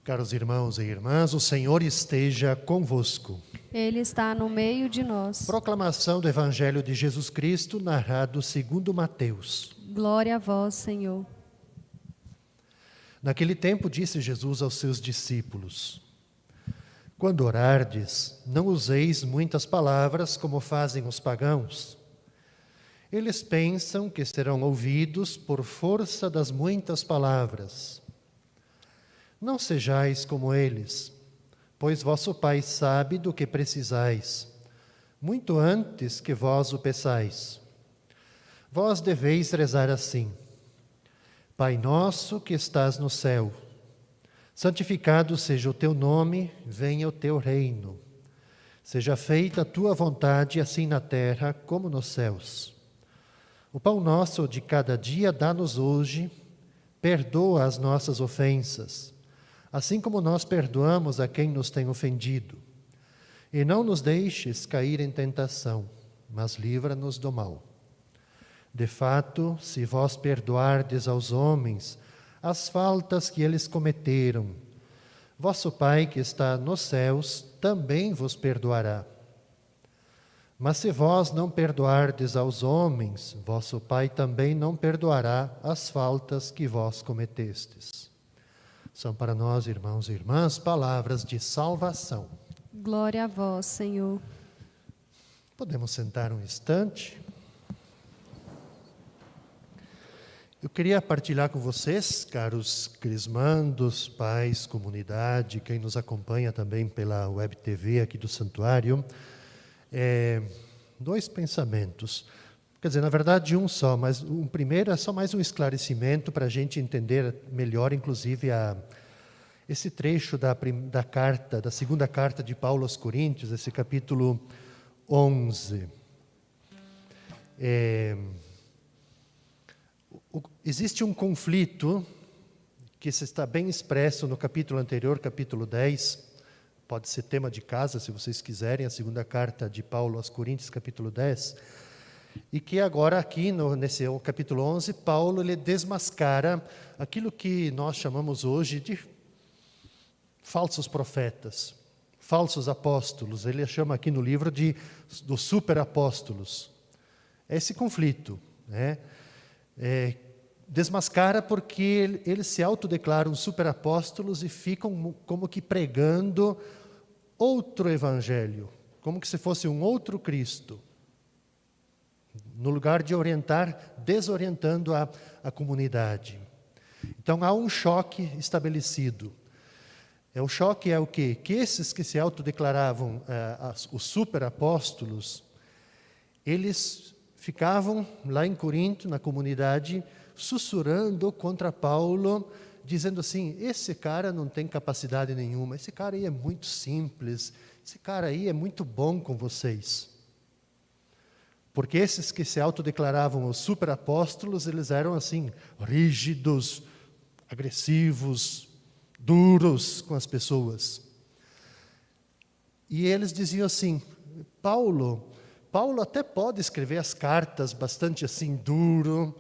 Caros irmãos e irmãs, o Senhor esteja convosco. Ele está no meio de nós. Proclamação do Evangelho de Jesus Cristo, narrado segundo Mateus. Glória a vós, Senhor. Naquele tempo disse Jesus aos seus discípulos: quando orardes, não useis muitas palavras como fazem os pagãos. Eles pensam que serão ouvidos por força das muitas palavras. Não sejais como eles, pois vosso Pai sabe do que precisais, muito antes que vós o peçais. Vós deveis rezar assim: Pai nosso que estás no céu, santificado seja o teu nome, venha o teu reino. Seja feita a tua vontade, assim na terra como nos céus. O pão nosso de cada dia dá-nos hoje, perdoa as nossas ofensas, assim como nós perdoamos a quem nos tem ofendido. E não nos deixes cair em tentação, mas livra-nos do mal. De fato, se vós perdoardes aos homens as faltas que eles cometeram, vosso Pai que está nos céus também vos perdoará. Mas se vós não perdoardes aos homens, vosso Pai também não perdoará as faltas que vós cometestes. São para nós, irmãos e irmãs, palavras de salvação. Glória a vós, Senhor. Podemos sentar um instante. Eu queria partilhar com vocês, caros crismandos, pais, comunidade, quem nos acompanha também pela Web TV aqui do Santuário, dois pensamentos. Quer dizer, na verdade, um só, mas o primeiro é só mais um esclarecimento para a gente entender melhor, inclusive, esse trecho da segunda carta de Paulo aos Coríntios, esse capítulo 11. Existe um conflito que está bem expresso no capítulo anterior, capítulo 10, pode ser tema de casa, se vocês quiserem, a segunda carta de Paulo aos Coríntios, capítulo 10, e que agora aqui, nesse capítulo 11, Paulo ele desmascara aquilo que nós chamamos hoje de falsos profetas, falsos apóstolos. Ele chama aqui no livro dos superapóstolos. É esse conflito, né? Desmascara porque eles se autodeclaram superapóstolos e ficam como que pregando outro evangelho, como que se fosse um outro Cristo. No lugar de orientar, desorientando a comunidade. Então há um choque estabelecido. O choque é o quê? Que esses que se autodeclaravam os superapóstolos, eles ficavam lá em Corinto, na comunidade, sussurrando contra Paulo, dizendo assim: esse cara não tem capacidade nenhuma, esse cara aí é muito simples, esse cara aí é muito bom com vocês. Porque esses que se autodeclaravam os superapóstolos, eles eram assim, rígidos, agressivos, duros com as pessoas. E eles diziam assim: Paulo até pode escrever as cartas bastante assim duro,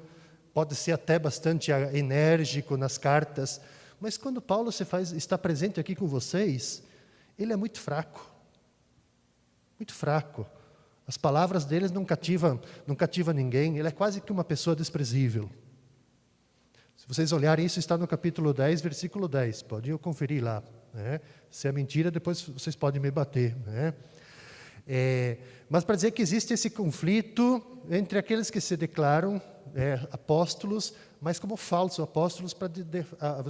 pode ser até bastante enérgico nas cartas, mas quando Paulo está presente aqui com vocês, ele é muito fraco. Muito fraco. As palavras deles não cativam ninguém, ele é quase que uma pessoa desprezível. Se vocês olharem, isso está no capítulo 10, versículo 10, podem conferir lá. Né? Se é mentira, depois vocês podem me bater. Né? Mas para dizer que existe esse conflito entre aqueles que se declaram apóstolos, mas como falsos apóstolos, para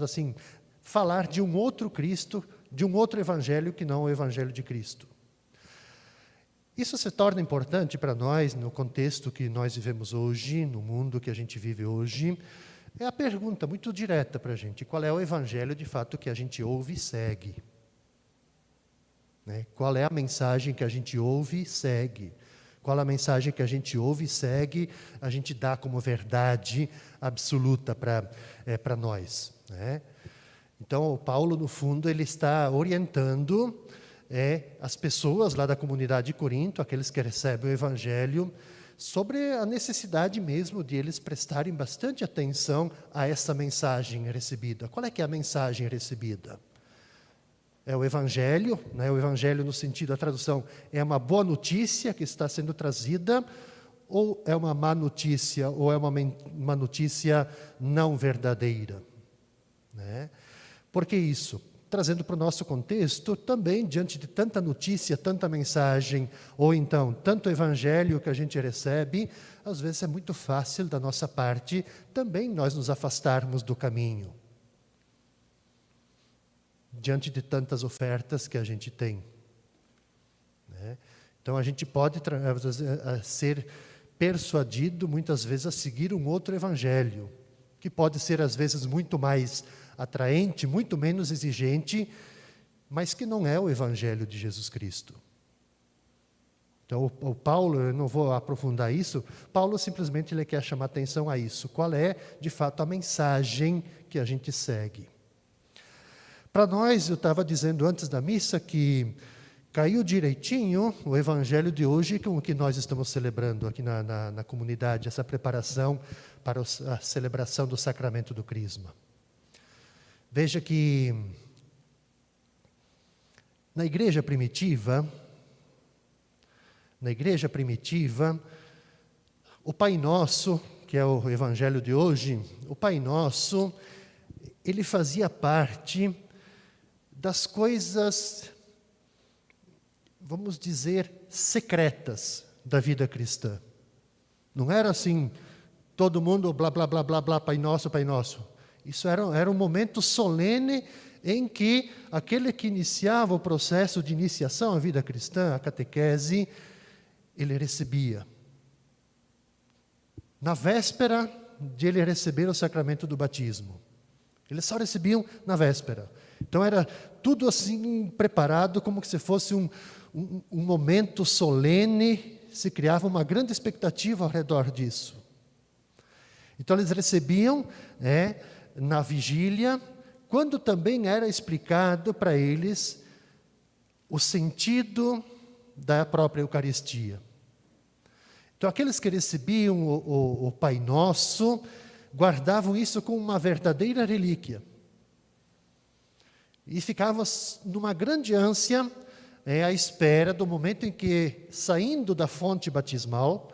assim, falar de um outro Cristo, de um outro evangelho que não o evangelho de Cristo. Isso se torna importante para nós, no contexto que nós vivemos hoje, no mundo que a gente vive hoje. É a pergunta muito direta para a gente: qual é o evangelho de fato que a gente ouve e segue? Né? Qual é a mensagem que a gente ouve e segue? Qual a mensagem que a gente ouve e segue, a gente dá como verdade absoluta para nós? Né? Então, o Paulo, no fundo, ele está orientando as pessoas lá da comunidade de Corinto, aqueles que recebem o Evangelho, sobre a necessidade mesmo de eles prestarem bastante atenção a essa mensagem recebida. Qual é que é a mensagem recebida? é o Evangelho, né? O Evangelho no sentido, a tradução, é uma boa notícia que está sendo trazida, ou é uma má notícia, ou é uma notícia não verdadeira? Né? Por que isso? Trazendo para o nosso contexto, também diante de tanta notícia, tanta mensagem, ou então tanto evangelho que a gente recebe, às vezes é muito fácil da nossa parte também nós nos afastarmos do caminho. Diante de tantas ofertas que a gente tem. Né? Então a gente pode ser persuadido muitas vezes a seguir um outro evangelho, que pode ser às vezes muito mais atraente, muito menos exigente, mas que não é o Evangelho de Jesus Cristo. Então, o Paulo, eu não vou aprofundar isso, Paulo simplesmente ele quer chamar atenção a isso. Qual é, de fato, a mensagem que a gente segue? Para nós, eu estava dizendo antes da missa que caiu direitinho o Evangelho de hoje com o que nós estamos celebrando aqui na comunidade, essa preparação para a celebração do sacramento do Crisma. Veja que na igreja primitiva, o Pai Nosso, que é o Evangelho de hoje, o Pai Nosso, ele fazia parte das coisas, vamos dizer, secretas da vida cristã. Não era assim, todo mundo blá, blá, blá, blá, blá, Pai Nosso, Pai Nosso. Isso era um momento solene em que aquele que iniciava o processo de iniciação à vida cristã, a catequese, ele recebia. Na véspera de ele receber o sacramento do batismo. Eles só recebiam na véspera. Então era tudo assim preparado como se fosse um momento solene, se criava uma grande expectativa ao redor disso. Então eles recebiam na vigília, quando também era explicado para eles o sentido da própria Eucaristia. Então aqueles que recebiam o Pai Nosso, guardavam isso como uma verdadeira relíquia. E ficavam numa grande ânsia à espera do momento em que, saindo da fonte batismal,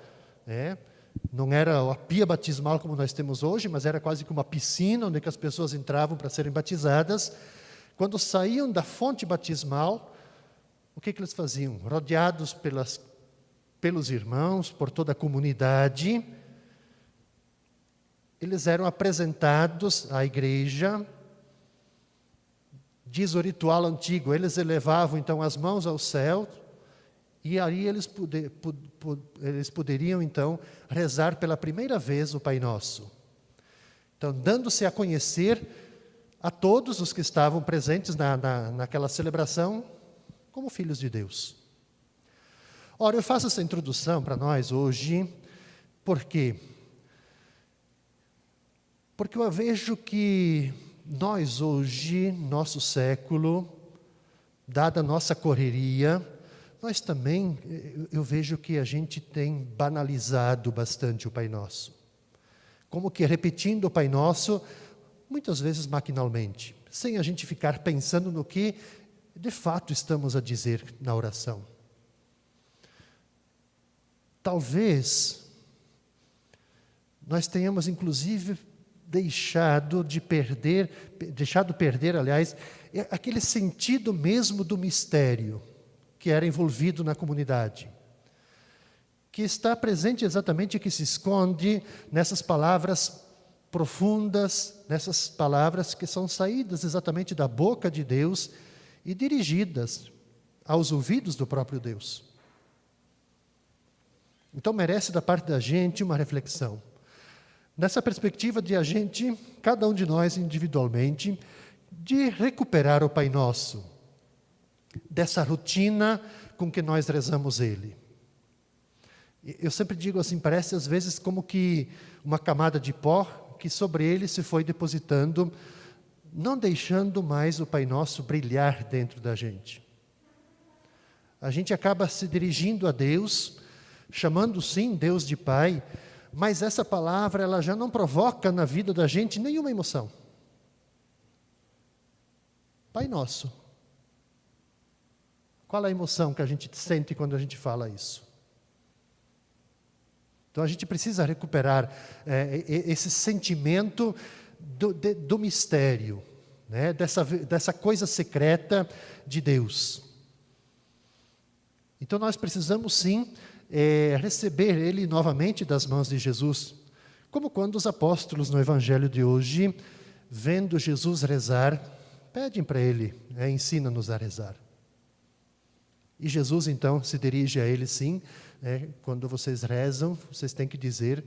não era a pia batismal como nós temos hoje, mas era quase que uma piscina onde que as pessoas entravam para serem batizadas. Quando saíam da fonte batismal, o que eles faziam? Rodeados pelos irmãos, por toda a comunidade, eles eram apresentados à igreja. Diz o ritual antigo, eles elevavam então as mãos ao céu, e aí eles poderiam, então, rezar pela primeira vez o Pai Nosso. Então, dando-se a conhecer a todos os que estavam presentes naquela celebração como filhos de Deus. Ora, eu faço essa introdução para nós hoje, por quê? Porque eu vejo que nós hoje, nosso século, dada a nossa correria, nós também, eu vejo que a gente tem banalizado bastante o Pai Nosso. Como que repetindo o Pai Nosso, muitas vezes maquinalmente, sem a gente ficar pensando no que de fato estamos a dizer na oração. Talvez nós tenhamos, inclusive, deixado perder, aliás, aquele sentido mesmo do mistério que era envolvido na comunidade, que está presente exatamente, que se esconde nessas palavras profundas, nessas palavras que são saídas exatamente da boca de Deus e dirigidas aos ouvidos do próprio Deus. Então merece da parte da gente uma reflexão. Nessa perspectiva de a gente, cada um de nós individualmente, de recuperar o Pai Nosso, dessa rotina com que nós rezamos Ele. Eu sempre digo assim, parece às vezes como que uma camada de pó que sobre ele se foi depositando, não deixando mais o Pai Nosso brilhar dentro da gente. A gente acaba se dirigindo a Deus, chamando sim Deus de Pai, mas essa palavra ela já não provoca na vida da gente nenhuma emoção. Pai Nosso. Qual a emoção que a gente sente quando a gente fala isso? Então a gente precisa recuperar esse sentimento do mistério, né? dessa coisa secreta de Deus. Então nós precisamos sim receber Ele novamente das mãos de Jesus, como quando os apóstolos no Evangelho de hoje, vendo Jesus rezar, pedem para Ele, ensina-nos a rezar. E Jesus então se dirige a eles sim, quando vocês rezam, vocês têm que dizer,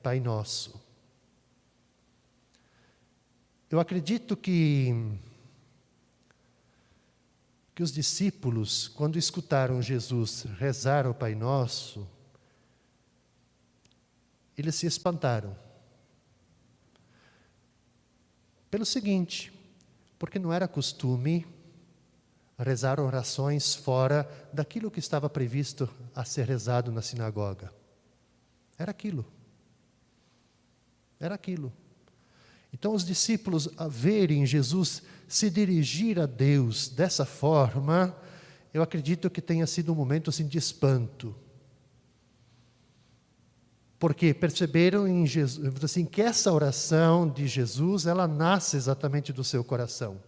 Pai Nosso. Eu acredito que os discípulos, quando escutaram Jesus rezar o Pai Nosso, eles se espantaram. Pelo seguinte, porque não era costume rezar orações fora daquilo que estava previsto a ser rezado na sinagoga. Era aquilo. Era aquilo. Então os discípulos, a verem Jesus se dirigir a Deus dessa forma, eu acredito que tenha sido um momento assim, de espanto. Porque perceberam em Jesus, assim, que essa oração de Jesus, ela nasce exatamente do seu coração.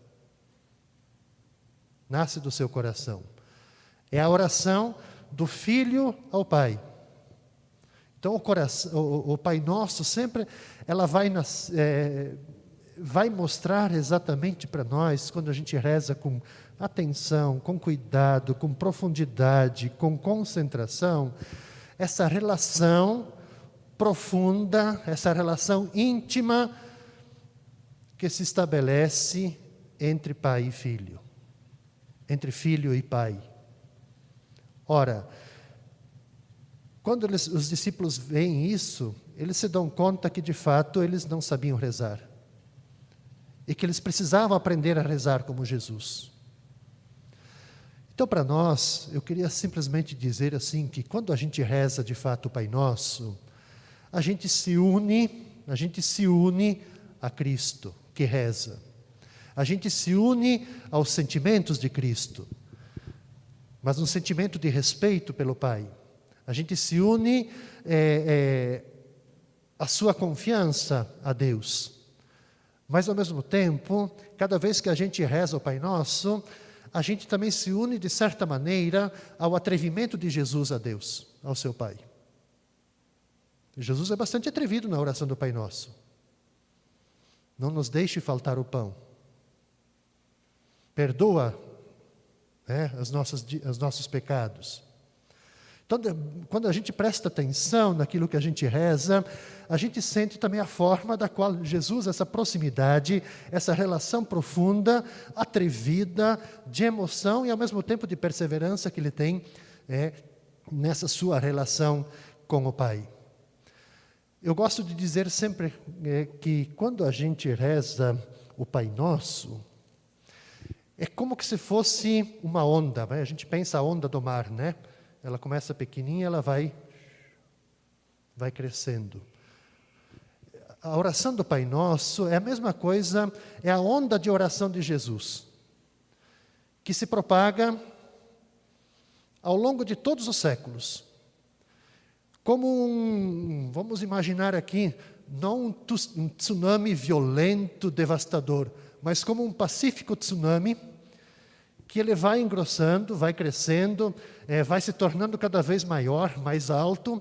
Nasce do seu coração. É a oração do Filho ao Pai. Então o Pai Nosso sempre ela vai mostrar exatamente para nós, quando a gente reza com atenção, com cuidado, com profundidade, com concentração, essa relação profunda, essa relação íntima que se estabelece entre pai e filho. Entre filho e pai. Ora, quando os discípulos veem isso, eles se dão conta que de fato eles não sabiam rezar. E que eles precisavam aprender a rezar como Jesus. Então para nós, eu queria simplesmente dizer assim, que quando a gente reza de fato o Pai Nosso, a gente se une a Cristo que reza. A gente se une aos sentimentos de Cristo, mas um sentimento de respeito pelo Pai. A gente se une à sua confiança a Deus. Mas, ao mesmo tempo, cada vez que a gente reza o Pai Nosso, a gente também se une, de certa maneira, ao atrevimento de Jesus a Deus, ao seu Pai. Jesus é bastante atrevido na oração do Pai Nosso. Não nos deixe faltar o pão. Perdoa os nossos pecados. Então, quando a gente presta atenção naquilo que a gente reza, a gente sente também a forma da qual Jesus, essa proximidade, essa relação profunda, atrevida, de emoção e ao mesmo tempo de perseverança que Ele tem nessa sua relação com o Pai. Eu gosto de dizer sempre que quando a gente reza o Pai Nosso, é como que se fosse uma onda, a gente pensa a onda do mar, né? Ela começa pequenininha, ela vai crescendo. A oração do Pai Nosso é a mesma coisa, é a onda de oração de Jesus, que se propaga ao longo de todos os séculos. Como vamos imaginar aqui, não um tsunami violento, devastador, mas como um pacífico tsunami, que ele vai engrossando, vai crescendo, vai se tornando cada vez maior, mais alto.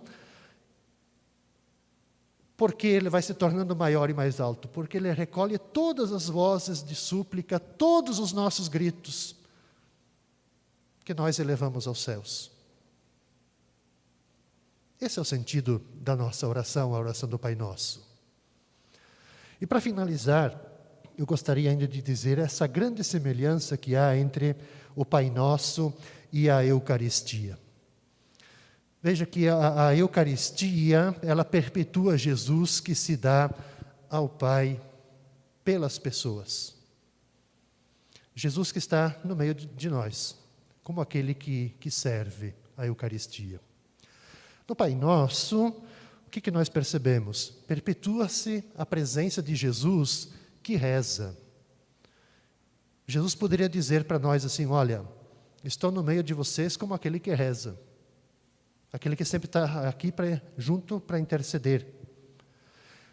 Por que ele vai se tornando maior e mais alto? Porque ele recolhe todas as vozes de súplica, todos os nossos gritos, que nós elevamos aos céus. Esse é o sentido da nossa oração, a oração do Pai Nosso. E para finalizar, eu gostaria ainda de dizer essa grande semelhança que há entre o Pai Nosso e a Eucaristia. Veja que a Eucaristia, ela perpetua Jesus que se dá ao Pai pelas pessoas. Jesus que está no meio de nós, como aquele que serve a Eucaristia. No Pai Nosso, o que nós percebemos? Perpetua-se a presença de Jesus que reza. Jesus poderia dizer para nós assim, olha, estou no meio de vocês como aquele que reza. Aquele que sempre está aqui junto para interceder.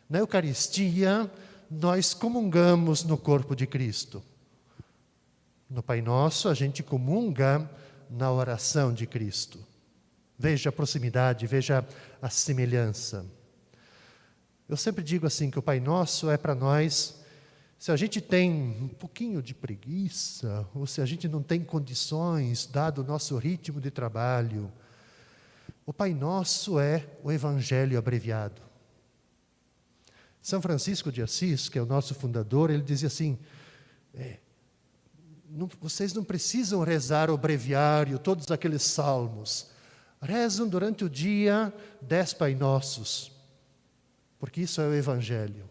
Na Eucaristia, nós comungamos no corpo de Cristo. No Pai Nosso, a gente comunga na oração de Cristo. Veja a proximidade, veja a semelhança. Eu sempre digo assim, que o Pai Nosso é para nós, se a gente tem um pouquinho de preguiça, ou se a gente não tem condições, dado o nosso ritmo de trabalho, o Pai Nosso é o Evangelho abreviado. São Francisco de Assis, que é o nosso fundador, ele dizia assim, vocês não precisam rezar o breviário, todos aqueles salmos. Rezam durante o dia 10 Pai Nossos, porque isso é o Evangelho.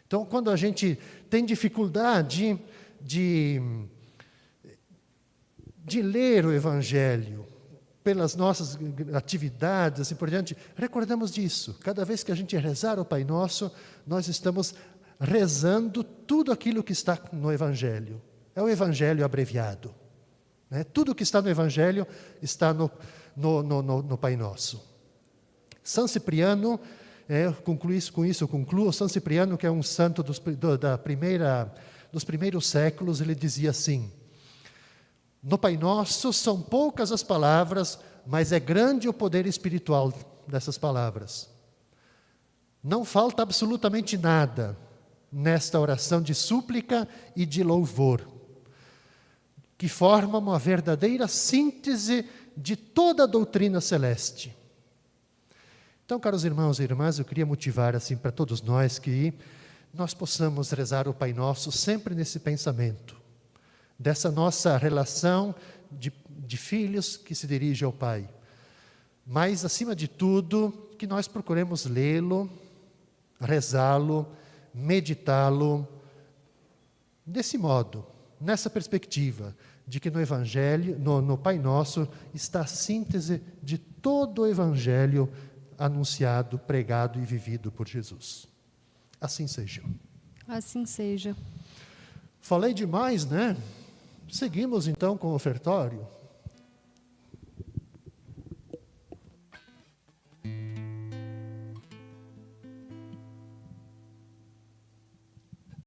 Então, quando a gente tem dificuldade de ler o Evangelho, pelas nossas atividades, assim por diante, recordamos disso. Cada vez que a gente rezar o Pai Nosso, nós estamos rezando tudo aquilo que está no Evangelho. É o Evangelho abreviado. Né? Tudo que está no Evangelho está no Pai Nosso. São Cipriano, concluo, São Cipriano, que é um santo dos primeiros séculos, ele dizia assim, no Pai Nosso são poucas as palavras, mas é grande o poder espiritual dessas palavras. Não falta absolutamente nada nesta oração de súplica e de louvor, que forma uma verdadeira síntese de toda a doutrina celeste. Então, caros irmãos e irmãs, eu queria motivar assim para todos nós que nós possamos rezar o Pai Nosso sempre nesse pensamento, dessa nossa relação de filhos que se dirige ao Pai. Mas, acima de tudo, que nós procuremos lê-lo, rezá-lo, meditá-lo, desse modo, nessa perspectiva, de que no Evangelho, no Pai Nosso, está a síntese de todo o Evangelho anunciado, pregado e vivido por Jesus. Assim seja. Assim seja. Falei demais, né? Seguimos então com o ofertório.